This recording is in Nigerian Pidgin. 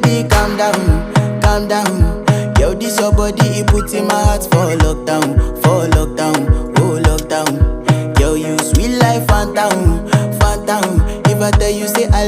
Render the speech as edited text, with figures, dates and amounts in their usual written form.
baby, calm down. Yo, this your body, it put in my heart for lockdown, oh lockdown. Yo, you sweet life, phantom. If I tell you say I